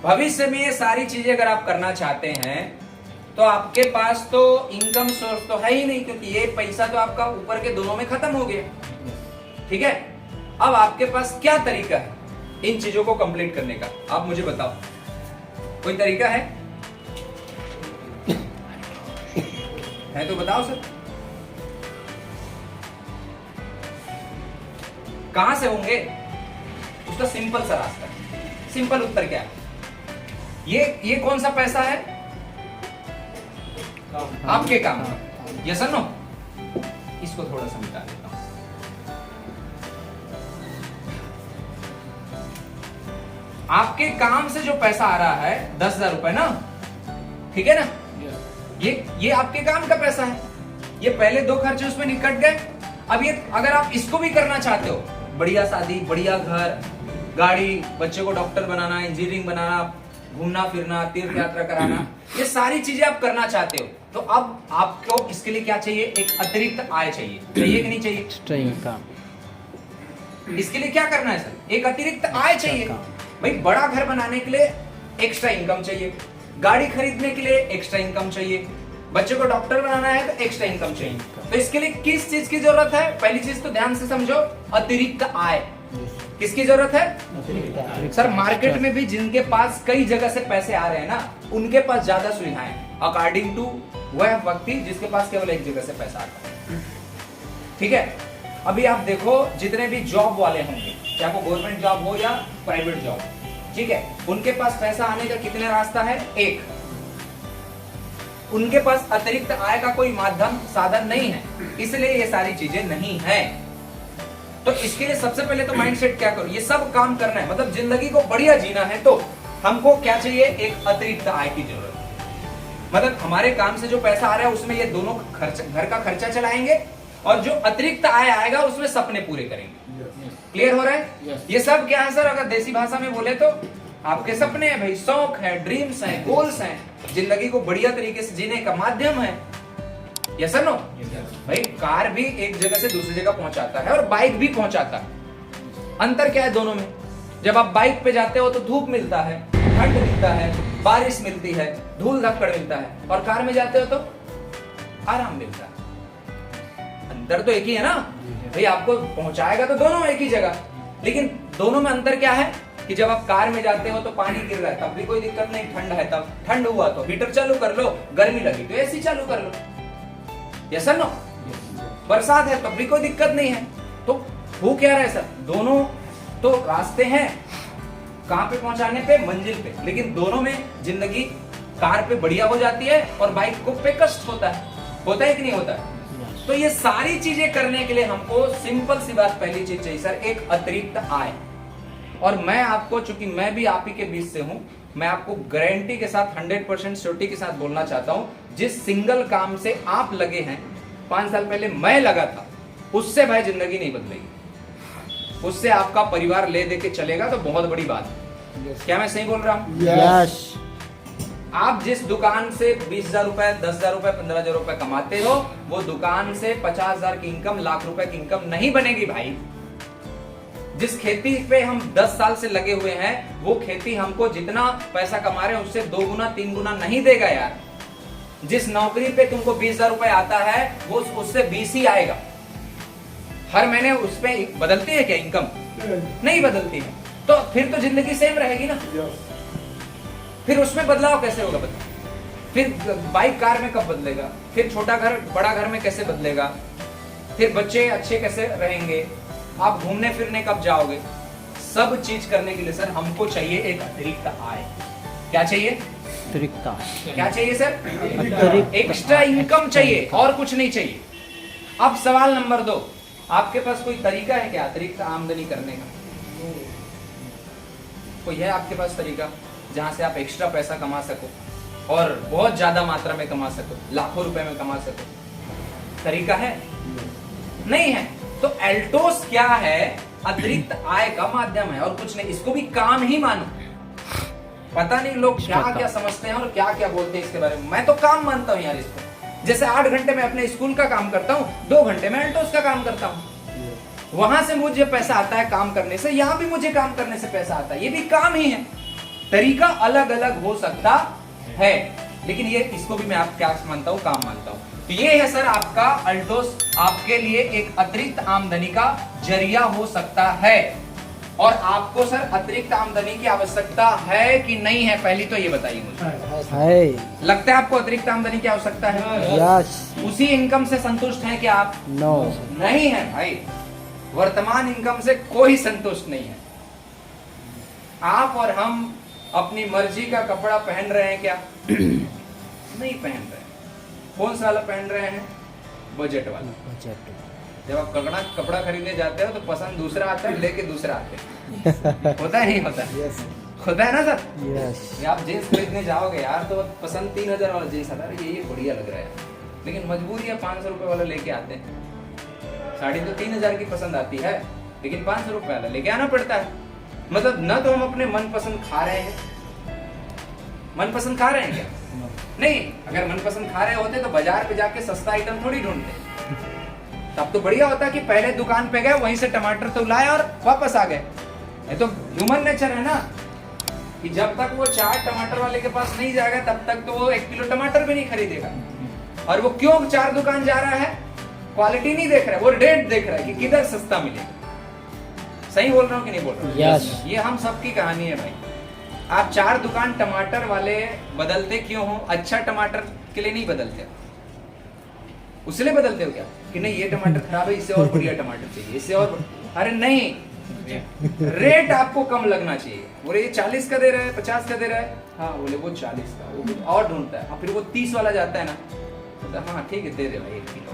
भविष्य में ये सारी चीजें अगर आप करना चाहते हैं तो आपके पास तो इनकम सोर्स तो है ही नहीं, क्योंकि ये पैसा तो आपका ऊपर के दोनों में खत्म हो गया। ठीक है, अब आपके पास क्या तरीका है इन चीजों को कंप्लीट करने का? आप मुझे बताओ, कोई तरीका है तो बताओ सर। कहां से होंगे? उसका सिंपल सा रास्ता है। सिंपल उत्तर क्या है? ये कौन सा पैसा है? आपके काम का। यस और नो? इसको थोड़ा सा मिटा देता हूं। आपके काम से जो पैसा आ रहा है 10,000 रुपए ना, ठीक है ना? ये आपके काम का पैसा है। ये पहले 2 खर्चे उसमें निकट गए। अब ये अगर आप इसको भी करना चाहते हो, बढ़िया शादी, बढ़िया घर, गाड़ी, बच्चे को डॉक्टर बनाना, इंजीनियरिंग बनाना, घूमना फिरना, तीर्थ यात्रा कराना, ये सारी चीजें आप करना चाहते हो, तो अब आपको इसके लिए क्या चाहिए? एक अतिरिक्त आय चाहिए। चाहिए कि नहीं चाहिए? इसके लिए क्या करना है सर? एक अतिरिक्त आय चाहिए। भाई बड़ा घर बनाने के लिए एक्स्ट्रा इनकम चाहिए, गाड़ी खरीदने के लिए एक्स्ट्रा इनकम चाहिए, बच्चे को डॉक्टर बनाना है तो एक्स्ट्रा इनकम चाहिए। तो इसके लिए किस चीज की जरूरत है? पहली चीज तो ध्यान से समझो, अतिरिक्त आय। किसकी जरूरत है सर? मार्केट में भी जिनके पास कई जगह से पैसे आ रहे हैं ना, उनके पास ज्यादा सुविधाएं, अकॉर्डिंग टू वह व्यक्ति जिसके पास केवल एक जगह से पैसा आता है। ठीक है, अभी आप देखो जितने भी जॉब वाले होंगे, चाहे वो गवर्नमेंट जॉब हो या प्राइवेट जॉब, ठीक है, उनके पास पैसा आने का कितने रास्ता है? एक। उनके पास अतिरिक्त आय का कोई माध्यम साधन नहीं है, इसलिए ये सारी चीजें नहीं है। तो इसके लिए सबसे पहले तो माइंडसेट क्या करो, ये सब काम करना है, मतलब जिंदगी को बढ़िया जीना है तो हमको क्या चाहिए? एक अतिरिक्त आय की जरूरत है। मतलब हमारे काम से जो पैसा आ रहा है उसमें ये दोनों खर्च, घर का खर्चा चलाएंगे और जो अतिरिक्त आय आएगा उसमें सपने पूरे करेंगे। क्लियर हो रहा है? ये सब क्या है सर? अगर देसी भाषा में बोले तो आपके सपने हैं भाई, शौक है, ड्रीम्स हैं, गोल्स हैं, जिंदगी को बढ़िया तरीके से जीने का माध्यम है। यस और नो? भाई कार भी एक जगह से दूसरी जगह पहुंचाता है और बाइक भी पहुंचाता है। अंतर क्या है दोनों में? जब आप बाइक पे जाते हो तो धूप मिलता है, ठंड मिलता है, बारिश मिलती है, धूल धक्कड़ मिलता है, और कार में जाते हो तो आराम मिलता है। अंतर तो एक ही है ना भाई, आपको पहुंचाएगा तो दोनों एक ही जगह, लेकिन दोनों में अंतर क्या है कि जब आप कार में जाते हो तो पानी गिर रहा है तब भी कोई दिक्कत नहीं, ठंड है तब, ठंड हुआ तो हीटर चालू कर लो, गर्मी लगी तो एसी चालू कर लो। Yes sir? नो? बरसात है तब भी कोई दिक्कत नहीं है। तो हो क्या रहा है सर? दोनों तो रास्ते हैं कहां पे पहुंचाने पे? मंजिल पे, लेकिन दोनों में जिंदगी कार पे बढ़िया हो जाती है और बाइक को पे कष्ट होता है कि नहीं होता है? तो ये सारी चीजें करने के लिए हमको सिंपल सी बात, पहली चीज चाहिए सर, एक अतिरिक्त आय। और मैं आपको, चूंकि मैं भी आप ही के बीच से हूं, मैं आपको गारंटी के साथ 100% श्योरिटी के साथ बोलना चाहता हूं, जिस सिंगल काम से आप लगे हैं, 5 साल पहले मैं लगा था, उससे भाई जिंदगी नहीं बदलेगी। उससे आपका परिवार ले दे के चलेगा तो बहुत बड़ी बात है। क्या मैं सही बोल रहा हूं? यस। आप जिस दुकान से 20,000 रुपए, 10,000 रुपए, 15,000 रुपए कमाते हो, वो दुकान से 50,000 की इनकम, लाख रुपए की इनकम नहीं बनेगी भाई। जिस खेती पे हम 10 साल से लगे हुए हैं, वो खेती हमको जितना पैसा कमा रहे हैं उससे 2 गुना 3 गुना नहीं देगा यार। जिस नौकरी पे तुमको 20,000 रुपए आता है, वो उससे 20 ही आएगा। हर महीने उस पे बदलती है क्या इनकम? नहीं बदलती है। तो फिर तो जिंदगी सेम रहेगी ना। फिर उसमें बदलाव कैसे होगा बताओ? फिर बाइक कार में कब बदलेगा? फिर छोटा घर बड़ा घर में कैसे बदलेगा? फिर बच्चे अच्छे कैसे रहेंगे? आप घूमने फिरने कब जाओगे? सब चीज करने के लिए सर हमको चाहिए एक अतिरिक्त आय। क्या चाहिए? अतिरिक्त। क्या चाहिए सर? एक्स्ट्रा इनकम चाहिए, और कुछ नहीं चाहिए। अब सवाल नंबर 2, आपके पास कोई तरीका है क्या अतिरिक्त आमदनी करने का? कोई है आपके पास तरीका जहां से आप एक्स्ट्रा पैसा कमा सको और बहुत ज्यादा मात्रा में कमा सको, लाखों रुपए में कमा सको? तरीका है? नहीं है। तो एल्टोस क्या है? अतिरिक्त आय का माध्यम है और कुछ नहीं। इसको भी काम ही मानो। पता नहीं लोग क्या क्या समझते हैं और क्या क्या बोलते हैं इसके बारे में। मैं तो काम मानता हूं यार इसको। जैसे 8 घंटे में अपने स्कूल का काम करता हूं, 2 घंटे में एल्टोस का काम करता हूं। वहां से मुझे पैसा आता है काम करने से, यहां भी मुझे काम करने से पैसा आता है, ये भी काम ही है। तरीका अलग अलग हो सकता है, लेकिन ये इसको भी मैं आप क्या मानता हूं, काम मानता हूं। तो ये है सर आपका अल्टोस आपके लिए एक अतिरिक्त आमदनी का जरिया हो सकता है। और आपको सर अतिरिक्त आमदनी की आवश्यकता है कि नहीं है, पहली तो ये बताइए मुझे। है। लगता है आपको अतिरिक्त आमदनी की आवश्यकता है? यस। उसी इनकम से संतुष्ट हैं क्या आप? नो। नहीं है भाई, वर्तमान इनकम से कोई संतुष्ट नहीं है। आप और हम अपनी मर्जी का कपड़ा पहन रहे हैं क्या? नहीं पहन रहे। कौन सा वाला पहन रहे हैं? बजट वाला। बजट। जब आप कपड़ा खरीदने जाते हो तो पसंद दूसरा आता है, लेके दूसरा आते हैं। होता है नहीं होता? यस। होता है ना सर? यस। आप जींस खरीदने जाओगे यार तो पसंद 3000 वाला जींस आता है, ये बढ़िया लग रहा है, लेकिन मजबूरी है 500 रुपए वाला लेके आते हैं। साड़ी तो 3000 की पसंद आती है, लेकिन 500 रुपए वाला लेके आना पड़ता है। मतलब न तो हम अपने मनपसंद खा रहे हैं, मनपसंद खा रहे हैं क्या? नहीं। अगर मनपसंद खा रहे होते तो बाजार पे जाके सस्ता आइटम थोड़ी ढूंढते। तब तो बढ़िया होता कि पहले दुकान पे गए, वहीं से टमाटर तो लाए और वापस आ गए। ये तो ह्यूमन नेचर है ना कि जब तक वो 4 टमाटर वाले के पास नहीं जाएगा तब तक तो वो 1 किलो टमाटर भी नहीं खरीदेगा। और वो क्यों 4 दुकान जा रहा है? क्वालिटी नहीं देख रहा है, वो रेट देख रहा है कि किधर सस्ता मिलेगा। सही बोल रहा हूँ कि नहीं बोल रहा हूँ? यस। ये हम सबकी कहानी है भाई। आप 4 दुकान टमाटर वाले बदलते क्यों हो? अच्छा टमाटर के लिए नहीं बदलते, उसलिए बदलते हो क्या कि नहीं ये टमाटर खराब है, इससे और बढ़िया टमाटर चाहिए, इससे और अरे नहीं, रेट आपको कम लगना चाहिए। बोले ये 40 का दे रहा है, 50 का दे रहा है, हाँ बोले वो 40 का, वो और ढूंढता है। फिर वो 30 वाला जाता है ना, तो हाँ ठीक है दे दे भाई 1 किलो।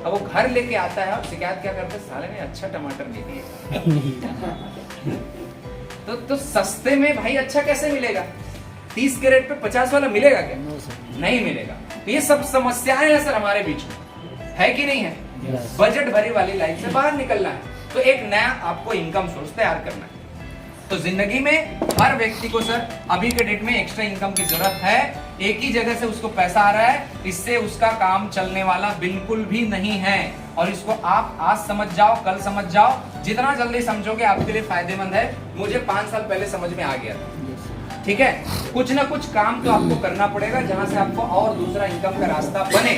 अब वो घर लेके आता है और शिकायत क्या करते हैं, साले ने अच्छा टमाटर नहीं दिया। तो सस्ते में भाई अच्छा कैसे मिलेगा? 30 के रेट पे 50 वाला मिलेगा क्या? नहीं मिलेगा। तो ये सब समस्याएं हैं सर हमारे बीच में, है कि नहीं है? yes. बजट भरी वाली लाइफ से बाहर निकलना है, तो एक नया आपको इनकम सोर्स तैयार करना है। तो जिंदगी में हर व्यक्ति को सर अभी के डेट में एक्स्ट्रा इनकम की जरूरत है। एक ही जगह से उसको पैसा आ रहा है, इससे उसका काम चलने वाला बिल्कुल भी नहीं है। और इसको आप आज समझ जाओ, कल समझ जाओ, जितना जल्दी समझोगे आपके लिए फायदेमंद है। मुझे 5 साल पहले समझ में आ गया था, ठीक है। कुछ ना कुछ काम तो आपको करना पड़ेगा जहां से आपको और दूसरा इनकम का रास्ता बने।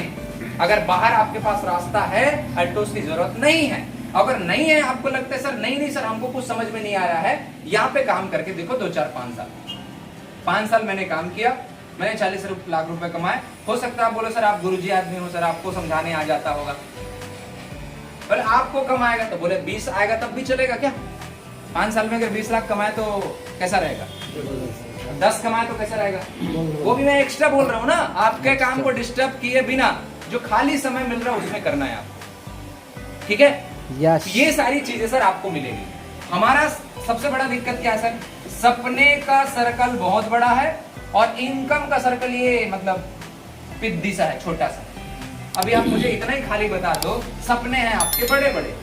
अगर बाहर आपके पास रास्ता है, अल्टोस की जरूरत नहीं है। अगर नहीं है, आपको लगता है सर नहीं सर हमको कुछ समझ में नहीं आ रहा है, यहाँ पे काम करके देखो 2 4 5 साल। 5 साल मैंने काम किया, मैंने 40 लाख रुपए कमाए। हो सकता है आप बोलो सर आप गुरुजी आदमी हो, सर आपको समझाने आ जाता होगा। पर आपको कम आएगा तो बोले 20 आएगा तब भी चलेगा क्या? 5 साल में अगर 20 लाख कमाए तो कैसा रहेगा? 10 कमाए तो कैसा रहेगा? वो भी मैं एक्स्ट्रा बोल रहा हूँ ना, आपके काम को डिस्टर्ब किए बिना जो खाली समय मिल रहा है उसमें करना है आपको, ठीक है? यस। ये सारी चीजें सर आपको मिलेगी। हमारा सबसे बड़ा दिक्कत क्या है सर? सपने का सर्कल बहुत बड़ा है और इनकम का सर्कल ये मतलब पिद्दी सा है, छोटा सा। अभी आप मुझे इतना ही खाली बता दो, सपने हैं आपके बड़े बड़े,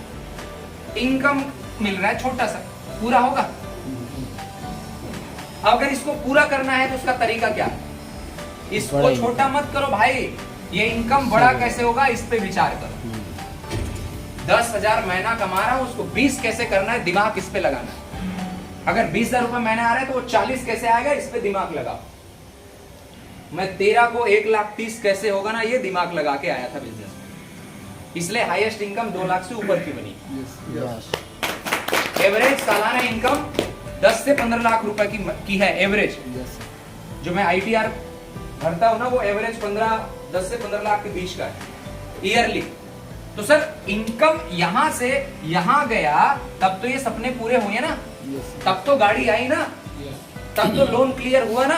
इनकम मिल रहा है छोटा सा, पूरा होगा? अगर इसको पूरा करना है तो उसका तरीका क्या है? इसको छोटा मत करो भाई, ये इनकम बड़ा कैसे होगा इस पे विचार करो। 10,000 महीना कमा रहा हूं, उसको 20 कैसे करना है, दिमाग इस पे लगाना है। अगर 20,000 रुपए महीने आ रहे हैं तो वो 40 कैसे आएगा, इस पे दिमाग लगाओ। मैं 13 को 1,30,000 कैसे होगा ना, ये दिमाग लगा के आया था बिजनेस में, इसलिए हाईएस्ट इनकम 2 लाख से ऊपर की बनी। एवरेज सालाना इनकम 10 से 15 लाख रुपए की है एवरेज। जो मैं ITR भरता हूं ना, वो एवरेज 10 से 15 लाख के बीच का है ईयरली। तो सर इनकम यहां से यहां गया तब तो ये सपने पूरे हुए ना, तब तो गाड़ी आई ना, तब तो लोन क्लियर हुआ ना,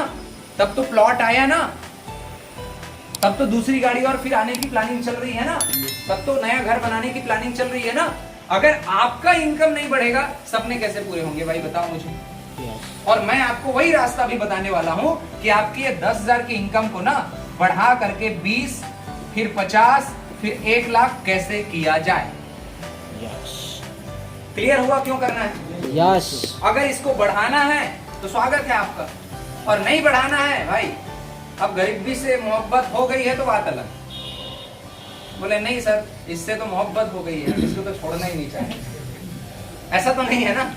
तब तो प्लॉट आया ना, तब तो दूसरी गाड़ी और फिर आने की प्लानिंग चल रही है ना, तब तो नया घर बनाने की प्लानिंग चल रही है ना। अगर आपका इनकम नहीं बढ़ेगा, सपने कैसे पूरे होंगे भाई बताओ मुझे। और मैं आपको वही रास्ता भी बताने वाला हूं कि आपकी 10,000 की इनकम को ना बढ़ा करके 20, फिर 50, फिर 1 लाख कैसे किया जाए। क्लियर हुआ क्यों करना है? यस। अगर इसको बढ़ाना है तो स्वागत है आपका, और नहीं बढ़ाना है भाई, अब गरीबी से मोहब्बत हो गई है तो बात अलग। बोले नहीं सर इससे तो मोहब्बत हो गई है, इसको तो छोड़ना ही नहीं चाहिए, ऐसा तो नहीं है ना।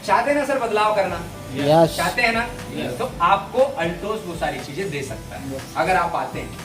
चाहते हैं ना सर बदलाव करना? यस। चाहते हैं ना? Yes. तो आपको अल्टोस वो सारी चीजें दे सकता है अगर आप आते हैं।